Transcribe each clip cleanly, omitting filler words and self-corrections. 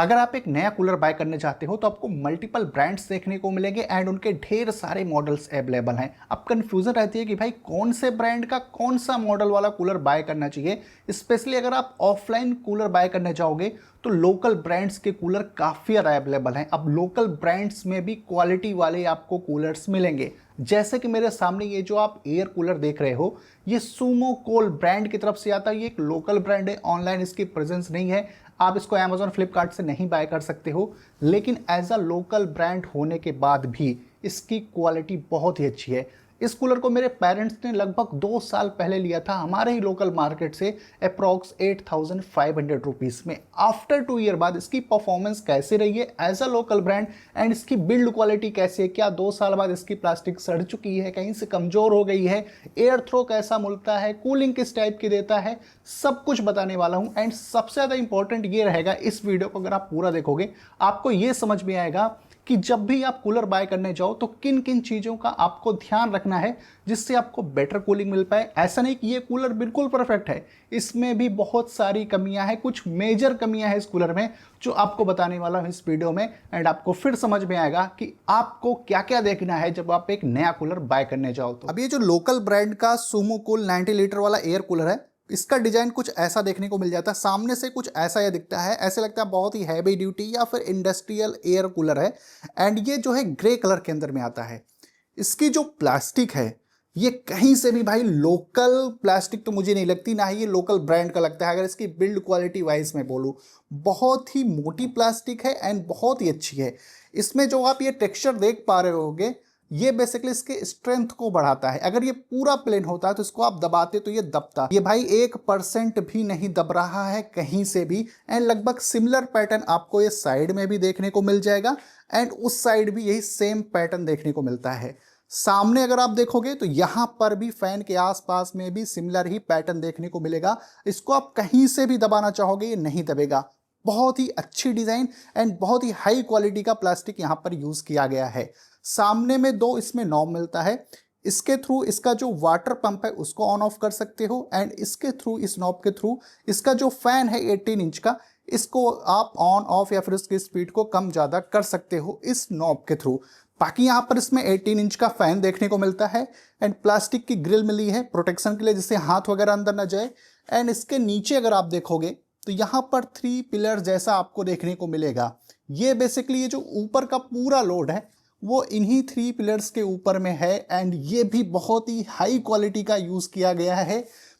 अगर आप एक नया कूलर बाय करने चाहते हो तो आपको मल्टीपल ब्रांड्स देखने को मिलेंगे एंड उनके ढेर सारे मॉडल्स अवेलेबल हैं। अब कन्फ्यूजन रहती है कि भाई कौन से ब्रांड का कौन सा मॉडल वाला कूलर बाय करना चाहिए। स्पेशली अगर आप ऑफलाइन कूलर बाय करने जाओगे तो लोकल ब्रांड्स के कूलर काफ़ी ज़्यादा अवेलेबल हैं। अब लोकल ब्रांड्स में भी क्वालिटी वाले आपको कूलर्स मिलेंगे। जैसे कि मेरे सामने ये जो आप एयर कूलर देख रहे हो, ये सुमो कोल ब्रांड की तरफ से आता है। ये एक लोकल ब्रांड है, ऑनलाइन इसकी प्रेजेंस नहीं है। आप इसको अमेजोन फ्लिपकार्ट से नहीं बाय कर सकते हो, लेकिन एज अ लोकल ब्रांड होने के बाद भी इसकी क्वालिटी बहुत ही अच्छी है। इस कूलर को मेरे पेरेंट्स ने लगभग 2 साल पहले लिया था हमारे ही लोकल मार्केट से अप्रॉक्स 8500 रुपीज़ में। आफ्टर 2 ईयर बाद इसकी परफॉर्मेंस कैसे रही है as a local brand and इसकी बिल्ड क्वालिटी कैसी है, क्या 2 साल बाद इसकी प्लास्टिक सड़ चुकी है, कहीं से कमज़ोर हो गई है, एयर थ्रो कैसा मिलता है, कूलिंग किस टाइप की देता है, सब कुछ बताने वाला हूँ। एंड सबसे ज़्यादा इंपॉर्टेंट ये रहेगा, इस वीडियो को अगर आप पूरा देखोगे आपको ये समझ में आएगा कि जब भी आप कूलर बाय करने जाओ तो किन किन चीज़ों का आपको ध्यान रखना है जिससे आपको बेटर कूलिंग मिल पाए। ऐसा नहीं कि ये कूलर बिल्कुल परफेक्ट है, इसमें भी बहुत सारी कमियां हैं, कुछ मेजर कमियां हैं इस कूलर में जो आपको बताने वाला हूं इस वीडियो में। एंड आपको फिर समझ में आएगा कि आपको क्या क्या देखना है जब आप एक नया कूलर बाय करने जाओ। तो अब ये जो लोकल ब्रांड का सुमो कूल 90 लीटर वाला एयर कूलर है, इसका डिजाइन कुछ ऐसा देखने को मिल जाता है। सामने से कुछ ऐसा ये दिखता है, ऐसे लगता है बहुत ही हैवी ड्यूटी या फिर इंडस्ट्रियल एयर कूलर है। एंड ये जो है ग्रे कलर के अंदर में आता है। इसकी जो प्लास्टिक है ये कहीं से भी भाई लोकल प्लास्टिक तो मुझे नहीं लगती, ना ही ये लोकल ब्रांड का लगता है। अगर इसकी बिल्ड क्वालिटी वाइज में बोलूँ, बहुत ही मोटी प्लास्टिक है एंड बहुत ही अच्छी है। इसमें जो आप ये टेक्सचर देख पा रहे होगे, ये बेसिकली इसके स्ट्रेंथ को बढ़ाता है। अगर ये पूरा प्लेन होता है तो इसको आप दबाते तो ये दबता, ये भाई 1% भी नहीं दब रहा है कहीं से भी। एंड लगभग सिमिलर पैटर्न आपको ये साइड में भी देखने को मिल जाएगा एंड उस साइड भी यही सेम पैटर्न देखने को मिलता है। सामने अगर आप देखोगे तो यहां पर भी फैन के आसपास में भी सिमिलर ही पैटर्न देखने को मिलेगा। इसको आप कहीं से भी दबाना चाहोगे ये नहीं दबेगा। बहुत ही अच्छी डिजाइन एंड बहुत ही हाई क्वालिटी का प्लास्टिक यहां पर यूज किया गया है। सामने में 2 इसमें नॉब मिलता है, इसके थ्रू इसका जो वाटर पंप है उसको ऑन ऑफ कर सकते हो एंड इसके थ्रू, इस नॉब के थ्रू इसका जो फैन है 18 इंच का, इसको आप ऑन ऑफ या फिर उसकी स्पीड को कम ज़्यादा कर सकते हो इस नॉब के थ्रू। बाकी यहाँ पर इसमें 18 इंच का फैन देखने को मिलता है एंड प्लास्टिक की ग्रिल मिली है प्रोटेक्शन के लिए, जिससे हाथ वगैरह अंदर ना जाए। एंड इसके नीचे अगर आप देखोगे तो यहाँ पर 3 पिलर जैसा आपको देखने को मिलेगा। ये बेसिकली ये जो ऊपर का पूरा लोड है वो इन्हीं 3 पिलर्स के ऊपर में है एंड ये भी बहुत ही हाई क्वालिटी का यूज़ किया गया है।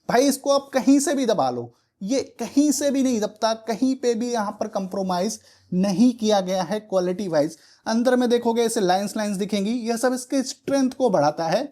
भाई इसको आप कहीं से भी दबा लो, ये कहीं से भी नहीं दबता, कहीं पे भी यहाँ पर कंप्रोमाइज़ नहीं किया गया है क्वालिटी वाइज। अंदर में देखोगे ऐसे लाइंस लाइंस दिखेंगी, यह सब इसके स्ट्रेंथ को बढ़ाता है।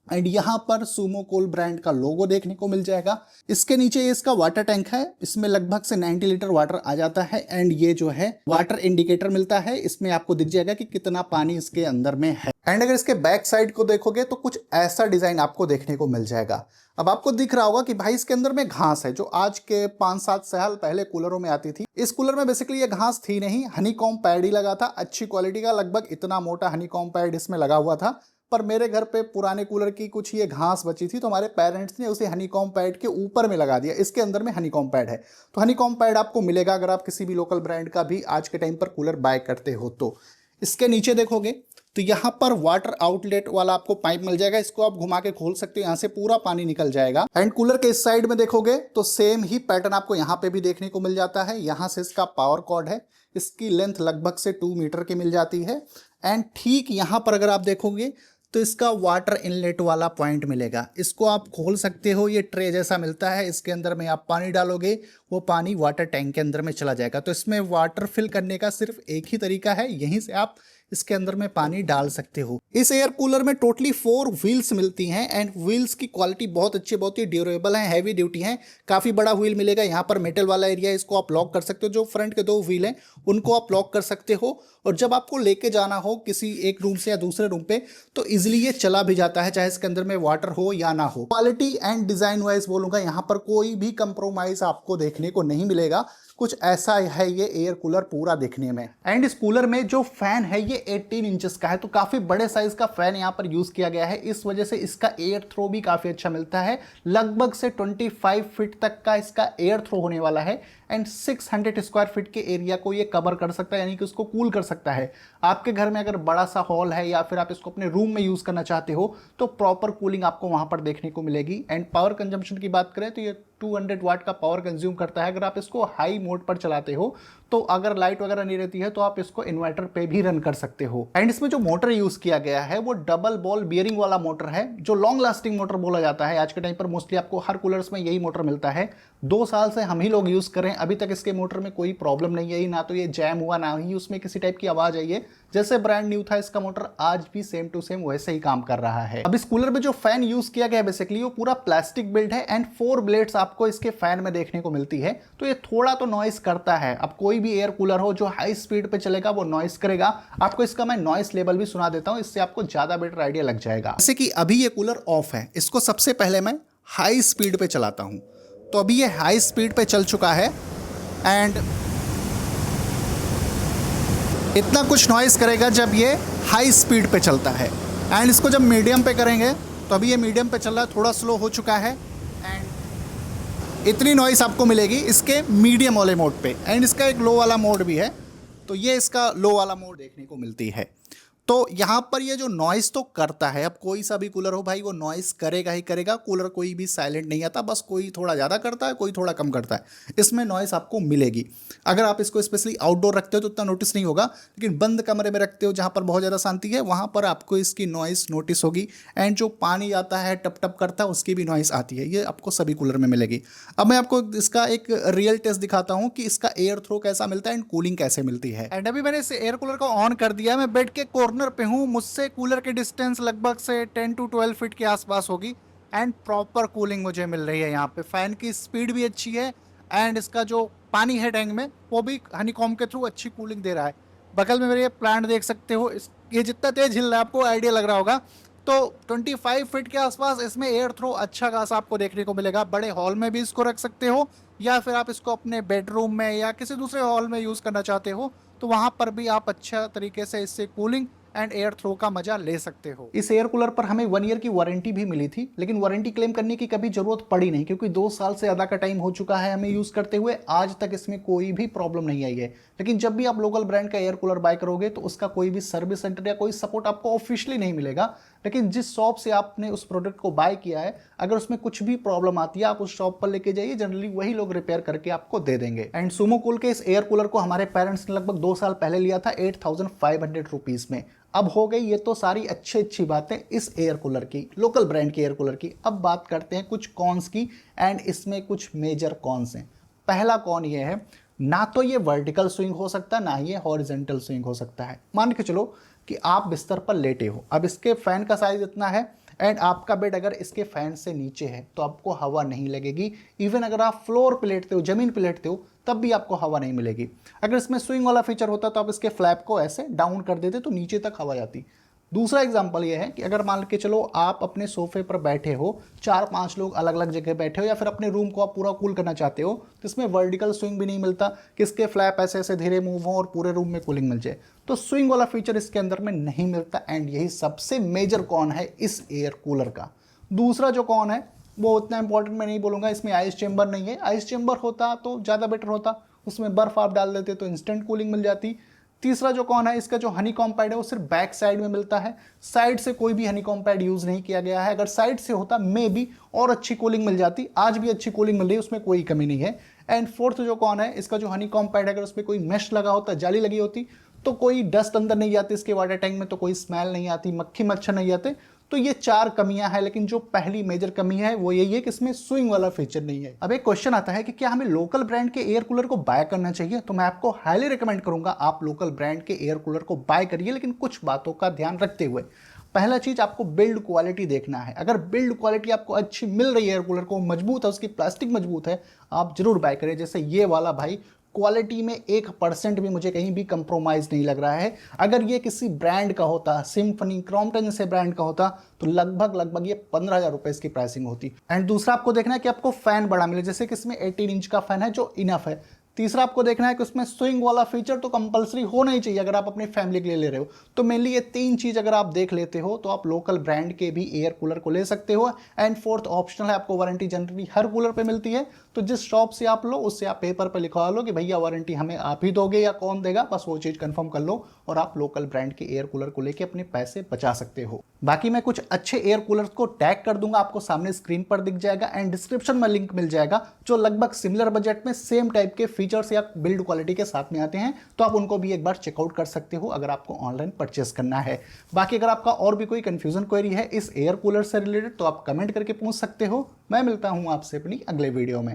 एंड यहाँ पर सुमो कोल ब्रांड का लोगो देखने को मिल जाएगा। इसके नीचे इसका वाटर टैंक है, इसमें लगभग से 90 लीटर वाटर आ जाता है एंड ये जो है वाटर इंडिकेटर मिलता है, इसमें आपको दिख जाएगा कि कितना पानी इसके अंदर में है। एंड अगर इसके बैक साइड को देखोगे तो कुछ ऐसा डिजाइन आपको देखने को मिल जाएगा। अब आपको दिख रहा होगा कि भाई इसके अंदर में घास है, जो आज के 5-7 साल पहले कूलरों में आती थी। इस कूलर में बेसिकली ये घास थी नहीं, हनीकॉम्ब पैड ही लगा था, अच्छी क्वालिटी का, लगभग इतना मोटा हनीकॉम्ब पैड इसमें लगा हुआ था। पर मेरे घर पे पुराने कूलर की कुछ ये घास बची थी तो हमारे पेरेंट्स ने उसे हनीकॉम्ब पैड के ऊपर में लगा दिया। इसके अंदर में हनीकॉम्ब पैड है, तो हनीकॉम्ब पैड आपको मिलेगा अगर आप किसी भी लोकल ब्रांड का भी आज के टाइम पर कूलर बाय करते हो तो। इसके नीचे देखोगे तो यहाँ पर वाटर आउटलेट वाला आपको पाइप मिल जाएगा, इसको आप घुमा के खोल सकते हो, यहाँ से पूरा पानी निकल जाएगा। एंड कूलर के इस साइड में देखोगे तो सेम ही पैटर्न आपको यहाँ पे भी देखने को मिल जाता है। यहाँ से इसका पावर कॉर्ड है, इसकी लेंथ लगभग से 2 मीटर की मिल जाती है। एंड ठीक यहाँ पर अगर आप देखोगे तो इसका वाटर इनलेट वाला पॉइंट मिलेगा, इसको आप खोल सकते हो, ये ट्रे जैसा मिलता है, इसके अंदर में आप पानी डालोगे, वो पानी वाटर टैंक के अंदर में चला जाएगा। तो इसमें वाटर फिल करने का सिर्फ एक ही तरीका है, यहीं से आप इसके अंदर में पानी डाल सकते हो। इस एयर कूलर में टोटली 4 व्हील्स मिलती हैं एंड व्हील्स की क्वालिटी बहुत अच्छी, बहुत ही ड्यूरेबल है, हैवी ड्यूटी है। काफ़ी बड़ा व्हील मिलेगा, यहाँ पर मेटल वाला एरिया है, इसको आप लॉक कर सकते हो। जो फ्रंट के 2 व्हील हैं उनको आप लॉक कर सकते हो और जब आपको लेके जाना हो किसी एक रूम से या दूसरे रूम पे तो इजिली ये चला भी जाता है, चाहे इसके अंदर में वाटर हो या ना हो। क्वालिटी एंड डिज़ाइन वाइज बोलूँगा यहाँ पर कोई भी कंप्रोमाइज़ आपको देखने को नहीं मिलेगा। कुछ ऐसा है ये एयर कूलर पूरा दिखने में। एंड इस कूलर में जो फैन है ये 18 इंचेस का है, तो काफी बड़े साइज का फैन यहाँ पर यूज किया गया है। इस वजह से इसका एयर थ्रो भी काफी अच्छा मिलता है। लगभग से 25 फीट तक का इसका एयर थ्रो होने वाला है एंड 600 स्क्वायर फीट के एरिया को ये कवर कर सकता है, यानी कि उसको कूल कर सकता है। आपके घर में अगर बड़ा सा हॉल है या फिर आप इसको अपने रूम में यूज करना चाहते हो तो प्रॉपर कूलिंग आपको वहां पर देखने को मिलेगी। एंड पावर कंजम्पशन की बात करें तो ये 200 वाट का पावर कंज्यूम करता है। अगर आप इसको हाई मोड पर चलाते हो तो अगर लाइट वगैरह नहीं रहती है तो आप इसको इन्वर्टर पे भी रन कर सकते हो। एंड इसमें जो मोटर यूज किया गया है वो डबल बॉल बियरिंग वाला मोटर है, जो लॉन्ग लास्टिंग मोटर बोला जाता है। आज के टाइम पर मोस्टली आपको हर कूलर्स में यही मोटर मिलता है। 2 साल से हम ही लोग यूज कर रहे हैं, अभी तक इसके मोटर में कोई प्रॉब्लम नहीं है, ना तो ये जैम हुआ ना ही उसमें किसी टाइप की आवाज आई है। जैसे ब्रांड न्यू था इसका मोटर आज भी सेम टू सेम वैसे ही काम कर रहा है। अब इस कूलर में जो फैन यूज किया गया है बेसिकली वो पूरा प्लास्टिक बिल्ड है एंड 4 ब्लेड्स आपको इसके फैन में देखने को मिलती है, तो ये थोड़ा तो नॉइस करता है। अब कोई भी एयर कूलर हो जो हाई स्पीड पे चलेगा वो नॉइस करेगा। आपको इसका मैं नॉइस लेवल भी सुना देता हूं, इससे आपको ज्यादा बेटर आइडिया लग जाएगा। जैसे कि अभी ये कूलर ऑफ है, इसको सबसे पहले मैं हाई स्पीड पे चलाता हूं, तो अभी ये हाई स्पीड पे चल चुका है एंड इतना कुछ नॉइस करेगा जब ये हाई स्पीड पे चलता है। एंड इसको जब मीडियम पे करेंगे तो अभी ये मीडियम पे चल रहा है, थोड़ा स्लो हो चुका है एंड इतनी नॉइस आपको मिलेगी इसके मीडियम वाले मोड पे। एंड इसका एक लो वाला मोड भी है, तो ये इसका लो वाला मोड देखने को मिलती है। तो यहाँ पर ये जो नॉइस तो करता है, अब कोई सा भी कूलर हो भाई वो नॉइस करेगा ही करेगा। कूलर कोई भी साइलेंट नहीं आता, बस कोई थोड़ा ज़्यादा करता है कोई थोड़ा कम करता है, इसमें नॉइस आपको मिलेगी। अगर आप इसको स्पेशली आउटडोर रखते हो तो उतना नोटिस नहीं होगा, लेकिन बंद कमरे में रखते हो जहाँ पर बहुत ज़्यादा शांति है वहाँ पर आपको इसकी नॉइस नोटिस होगी। एंड जो पानी आता है टप टप करता है उसकी भी नॉइस आती है, ये आपको सभी कूलर में मिलेगी। अब मैं आपको इसका एक रियल टेस्ट दिखाता हूँ कि इसका एयर थ्रो कैसा मिलता है एंड कूलिंग कैसे मिलती है। एंड अभी मैंने इस एयर कूलर को ऑन कर दिया, मैं बेड के कॉर्नर पे हूँ, मुझसे कूलर की डिस्टेंस लगभग से 10 to 12 फीट के आसपास होगी एंड प्रॉपर कूलिंग मुझे मिल रही है। यहाँ पे फैन की स्पीड भी अच्छी है एंड इसका जो पानी है टैंक में वो भी हनीकॉम्ब के थ्रू अच्छी कूलिंग दे रहा है। बगल में मेरे ये प्लांट देख सकते हो, ये जितना तेज हिल रहा है आपको आइडिया लग रहा होगा। तो 25 फीट के आसपास इसमें एयर थ्रो अच्छा खासा आपको देखने को मिलेगा। बड़े हॉल में भी इसको रख सकते हो या फिर आप इसको अपने बेडरूम में या किसी दूसरे हॉल में यूज़ करना चाहते हो तो वहाँ पर भी आप अच्छा तरीके से इससे कूलिंग एंड एयर थ्रो का मजा ले सकते हो। इस एयर कूलर पर हमें 1 ईयर की वारंटी भी मिली थी, लेकिन वारंटी क्लेम करने की कभी जरूरत पड़ी नहीं क्योंकि 2 साल से ज्यादा का टाइम हो चुका है हमें यूज करते हुए, आज तक इसमें कोई भी प्रॉब्लम नहीं आई है। लेकिन जब भी आप लोकल ब्रांड का एयर कूलर बाय करोगे तो उसका कोई भी सर्विस सेंटर या कोई सपोर्ट आपको ऑफिशियली नहीं मिलेगा। लेकिन जिस शॉप से आपने उस प्रोडक्ट को बाय किया है अगर उसमें कुछ भी प्रॉब्लम आती है आप उस शॉप पर लेके जाइए, जनरली वही लोग रिपेयर करके आपको दे देंगे। एंड सुमो कूल के इस एयर कूलर को हमारे पेरेंट्स ने लगभग 2 साल पहले लिया था 8500 रुपीज में। अब हो गई ये तो सारी अच्छी बातें इस एयर कूलर की, लोकल ब्रांड के एयर कूलर की। अब बात करते हैं कुछ कॉन्स की एंड इसमें कुछ मेजर कॉन्स हैं। पहला कॉन ये है, ना तो ये वर्टिकल स्विंग हो सकता ना ही ये हॉरिजेंटल स्विंग हो सकता है। मान के चलो कि आप बिस्तर पर लेटे हो, अब इसके फैन का साइज इतना है एंड आपका बेड अगर इसके फैन से नीचे है तो आपको हवा नहीं लगेगी। इवन अगर आप फ्लोर पे लेटते हो, जमीन पे लेटते हो, तब भी आपको हवा नहीं मिलेगी। अगर इसमें स्विंग वाला फीचर होता तो आप इसके फ्लैप को ऐसे डाउन कर देते तो नीचे तक हवा जाती। दूसरा एग्जांपल ये है कि अगर मान के चलो आप अपने सोफे पर बैठे हो, 4-5 लोग अलग अलग जगह बैठे हो या फिर अपने रूम को आप पूरा कूल करना चाहते हो तो इसमें वर्टिकल स्विंग भी नहीं मिलता कि इसके फ्लैप ऐसे ऐसे धीरे मूव हो और पूरे रूम में कूलिंग मिल जाए, तो स्विंग वाला फीचर इसके अंदर में नहीं मिलता। एंड यही सबसे मेजर कॉन है इस एयर कूलर का। दूसरा जो कॉन है वो उतना इंपॉर्टेंट मैं नहीं बोलूँगा, इसमें आइस चेंबर नहीं है। आइस चेंबर होता तो ज़्यादा बेटर होता, उसमें बर्फ आप डाल देते तो इंस्टेंट कूलिंग मिल जाती। तीसरा जो कॉन है, इसका जो हनीकॉम्ब पैड है वो सिर्फ बैक साइड में मिलता है, साइड से कोई भी हनीकॉम्ब पैड यूज नहीं किया गया है। अगर साइड से होता मे बी और अच्छी कूलिंग मिल जाती, आज भी अच्छी कूलिंग मिल रही है, उसमें कोई कमी नहीं है। एंड फोर्थ जो कॉन है, इसका जो हनीकॉम्ब पैड है अगर उसमें कोई मेश लगा होता, जाली लगी होती, तो कोई डस्ट अंदर नहीं जाती इसके वाटर टैंक में, तो कोई स्मेल नहीं आती, मक्खी मच्छर नहीं आते। तो ये 4 कमियां हैं, लेकिन जो पहली मेजर कमी है वो यही है कि इसमें स्विंग वाला फीचर नहीं है। अब एक क्वेश्चन आता है कि क्या हमें लोकल ब्रांड के एयर कूलर को बाय करना चाहिए? तो मैं आपको हाईली रिकमेंड करूंगा आप लोकल ब्रांड के एयर कूलर को बाय करिए, लेकिन कुछ बातों का ध्यान रखते हुए। पहला चीज, आपको बिल्ड क्वालिटी देखना है। अगर बिल्ड क्वालिटी आपको अच्छी मिल रही है, एयर कूलर को मजबूत है, उसकी प्लास्टिक मजबूत है, आप जरूर बाय करें। जैसे ये वाला भाई, क्वालिटी में 1% भी मुझे कहीं भी कंप्रोमाइज नहीं लग रहा है। अगर ये किसी ब्रांड का होता, सिम्फनी, क्रॉम्पटन जैसे ब्रांड का होता, तो लगभग ये 15,000 रुपए इसकी प्राइसिंग होती। एंड दूसरा आपको देखना है कि आपको फैन बड़ा मिले, जैसे कि इसमें 18 इंच का फैन है जो इनफ है। तीसरा आपको देखना है कि उसमें स्विंग वाला फीचर तो कंपलसरी होना ही चाहिए अगर आप अपनी फैमिली के लिए ले रहे हो। तो मेनली ये 3 चीज अगर आप देख लेते हो तो आप लोकल ब्रांड के भी एयर कूलर को ले सकते हो। एंड फोर्थ ऑप्शनल है, आपको वारंटी जनरली हर कूलर पे मिलती है, तो जिस शॉप से आप लो उससे आप पेपर पे लिखवा लो कि भैया वारंटी हमें आप ही दोगे या कौन देगा, बस वो चीज कंफर्म कर लो और आप लोकल ब्रांड के एयर कूलर को लेके अपने पैसे बचा सकते हो। बाकी मैं कुछ अच्छे एयर कूलर को टैग कर दूंगा, आपको सामने स्क्रीन पर दिख जाएगा एंड डिस्क्रिप्शन में लिंक मिल जाएगा, जो लगभग सिमिलर बजट में सेम टाइप के फीचर्स या बिल्ड क्वालिटी के साथ में आते हैं। तो आप उनको भी एक बार चेकआउट कर सकते हो अगर आपको ऑनलाइन परचेस करना है। बाकी अगर आपका और भी कोई कंफ्यूजन क्वेरी है इस एयर कूलर से रिलेटेड तो आप कमेंट करके पूछ सकते हो। मैं मिलता हूं आपसे अपनी अगले वीडियो में।